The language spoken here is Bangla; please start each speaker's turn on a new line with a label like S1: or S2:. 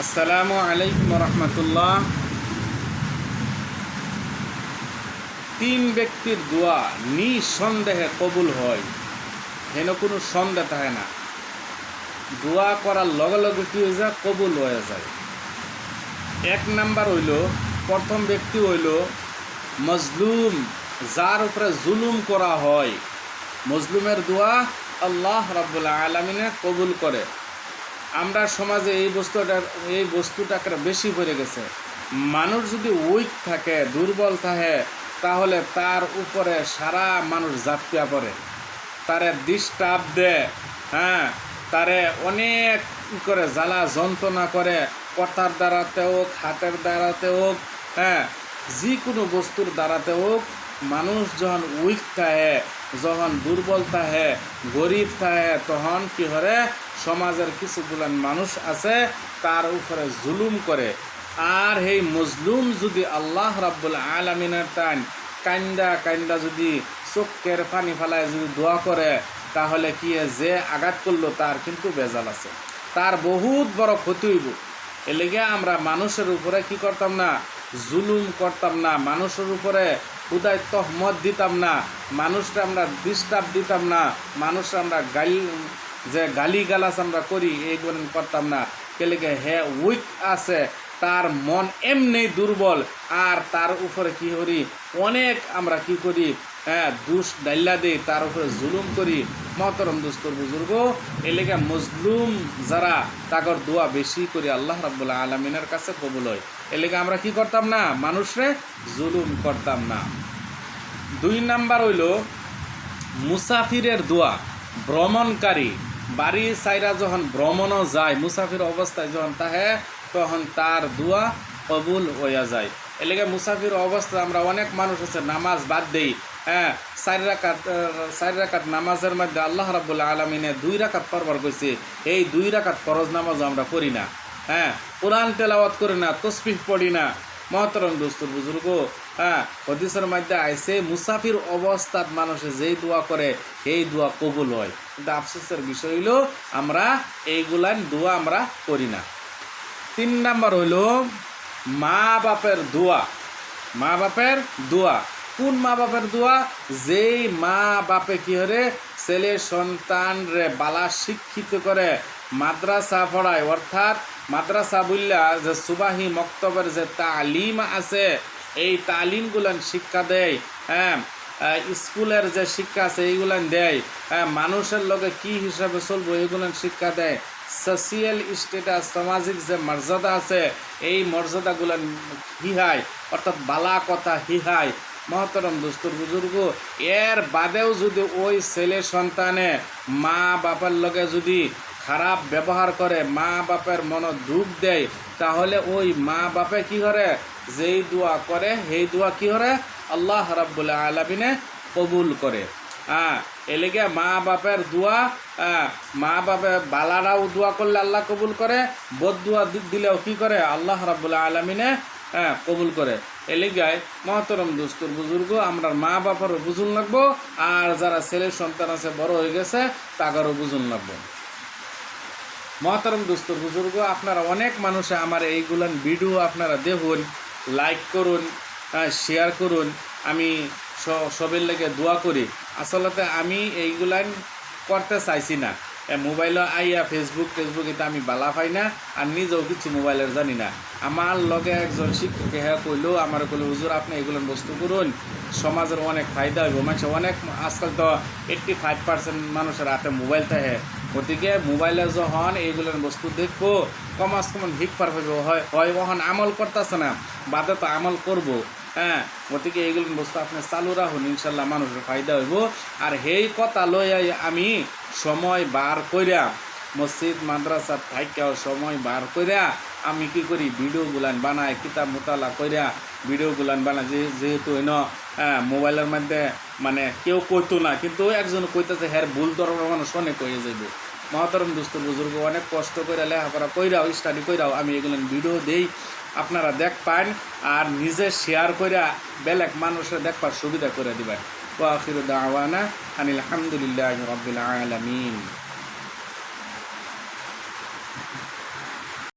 S1: আসসালামু আলাইকুম রহমতুল্লাহ। তিন ব্যক্তির দোয়া নিঃসন্দেহে কবুল হয়, হেন কোনো সন্দেহ থাকে না। দোয়া করার লগে লগে কি হয়ে যায়, কবুল হয়ে যায়। এক নাম্বার হইল, প্রথম ব্যক্তি হইল মজলুম, যার উপরে জুলুম করা হয়। মজলুমের দোয়া আল্লাহ রাব্বুল আলামিনে কবুল করে। আমরা সমাজে এই বস্তুটাকে বেশি পড়ে গেছে। মানুষ যদি উইক থাকে, দুর্বল থাকে, তাহলে তার উপরে সারা মানুষ ঝাঁপিয়া পড়ে, তারে ডিস্টার্ব দেয়, তারে অনেক করে জ্বালা যন্ত্রণা করে, কথার দ্বারাতে হোক, হাতের দ্বারাতে হোক, যে কোনো বস্তুর দ্বারাতে হোক। মানুষ যখন উইক থাকে, যখন দুর্বল থাকে, গরিব থাকে, তখন কি করে সমাজের কিছুগুলো মানুষ আছে তার উপরে জুলুম করে। আর এই মজলুম যদি আল্লাহ রাব্বুল আলামিনের টান কান্দা কান্দা যদি চোখের পানি ফেলায় যদি দোয়া করে, তাহলে কি যে আঘাত করলো তার কিন্তু বেজাল আছে, তার বহুত বড় ক্ষতি হইব। এলেগে আমরা মানুষের উপরে কি করতাম না, জুলুম করতাম না, মানুষের উপরে খুদায় তহমত দিতাম না, মানুষরা আমরা ডিস্টার্ব দিতাম না, মানুষরা আমরা গালি গালাস আমরা করি এইগুলো করতাম না। কেলেগে হে উইক আছে, তার মন এমনি দুর্বল, আর তার উপরে কি করি অনেক আমরা কি করি, দুষ ডাইল্লা দিই, তার উপরে জুলুম করি। মহতরম দোস্তর বুজুর্গ, এলেগে মজলুম যারা, তাগর দোয়া বেশি করি আল্লাহ রাব্বুল আলামিনের কাছে কবুল হয়। এলেগে আমরা কি করতাম না, মানুষরে জুলুম করতাম না। দুই নাম্বার হইল মুসাফিরের দোয়া। ভ্রমণকারী বাড়ি সাইরা যখন ভ্রমণও যায়, মুসাফির অবস্থায় যখন তাহে, তখন তার দোয়া কবুল হইয়া যায়। এলাকা মুসাফির অবস্থায় আমরা অনেক মানুষ আছে নামাজ বাদ দেই। চার রাকাত নামাজের মধ্যে আল্লাহ রাব্বুল আলামিনে 2 রাকাত পড়বার কইছে, এই 2 রাকাত ফরজ নামাজ আমরা পড়ি না, কোরআন তেলাওয়াত করি না, তসবিহ পড়ি না। মহতরম দোস্তর বুজুর্গ, হাদিসের মধ্যে আইছে মুসাফির অবস্থাত মানুষে যেই দোয়া করে এই দোয়া কবুল হয়। কিন্তু আফসোসের বিষয় হইল আমরা এইগুলান দোয়া আমরা করি না। 3 নাম্বার হইল মা বাপের দোয়া। মা বাপের দোয়া, কোন মা বাপের দোয়া? যেই মা বাপে কি হরে ছেলে সন্তান রে বালা শিক্ষিত করে, মাদ্রাসা পড়ায়, অর্থাৎ মাদ্রাসা বললা যে সুবাহি মক্তবের যে তালিম আছে, এই তালিমগুলান শিক্ষা দেয়, স্কুলের যে শিক্ষা আছে এইগুলান দেয়, মানুষের লগে কি হিসাবে চলবো এইগুলান শিক্ষা দেয়, সোশিয়াল স্ট্যাটাস সামাজিক যে মর্যাদা আছে এই মর্যাদাগুলান হিহায়, অর্থাৎ বালা কথা হিহায়। মহতরম দোস্তর বুজুর্গ, এর বাদেও যদি ওই ছেলে সন্তানে মা বাবার লগে যদি খারাপ ব্যবহার করে, মা বাপের মনে দুঃখ দেয়, তাহলে ওই মা বাপে কি করে, যেই দোয়া করে সেই দোয়া কি করে আল্লাহ রাব্বুল আলামিনে কবুল করে। এলেগে মা বাপের দোয়া, মা বাপে বালারাও দোয়া করলে আল্লাহ কবুল করে, বদ দোয়া দিলেও কি করে আল্লাহ রাব্বুল আলামিনে কবুল করে। এলিগায় মহতরম দোস্তর বুজুর্গ, আমরা মা বাপারও বুঝুন লাগবো, আর যারা ছেলের সন্তান আছে বড় হয়ে গেছে তাদেরও বুঝুন লাগবো। মহতরম দোস্তর বুজুর্গ, আপনারা অনেক মানুষে আমার এইগুলান ভিডিও আপনারা দেখুন, লাইক করুন, শেয়ার করুন। আমি সবের লেগে দোয়া করি। আসলে আমি এইগুলান করতে চাইছি না, মোবাইলে আইয়া ফেসবুক এটা আমি বালা পাই না, আর নিজেও কিছু মোবাইলের জানি না। আমার লগে একজন শিক্ষকে কইলো, আমার কইলো হুজুর আপনি এগুলো বস্তু করুন, সমাজের অনেক ফায়দা হইব। মানুষ অনেক, আজকাল তো 85% মানুষের হাতে মোবাইল থাকে, গতিকে মোবাইলে যখন এইগুলোর বস্তু দেখবো কমাস কমান হিকপার হইব, হয় ওখান আমল করতেছে না, বাদে তো আমল করবো। গতিকে এইগুলো বস্তু আপনি চালু রাখুন, ইনশাল্লাহ মানুষের ফায়দা হইব। আর সেই কথা লইয়াই আমি সময় বার কইরা মসজিদ মাদ্রাসা থাইকাও সময় বার কইরা আমি কি করি, ভিডিওগুলান বানাই, কিতাব মোতালা কইরা ভিডিওগুলান বানাই। যেহেতু মোবাইলের মধ্যে মানে কেউ কইতো না, কিন্তু একজন কইতেছে হ্যাঁ ভুল ধরনের মানুষ অনেক হয়ে যাইব। মহতরম দোস্ত বুজুর্গ, অনেক কষ্ট করে লেখাপড়া কইরাও, স্টাডি কইরাও আমি এগুলো ভিডিও দেই, আপনারা দেখ পান, আর নিজে শেয়ার কইরা বেলেগ মানুষের দেখবার সুবিধা করে দিবেন। ওয়া আখিরু দাওয়ানা আনিল হামদুলিল্লাহি রাব্বিল আলামিন।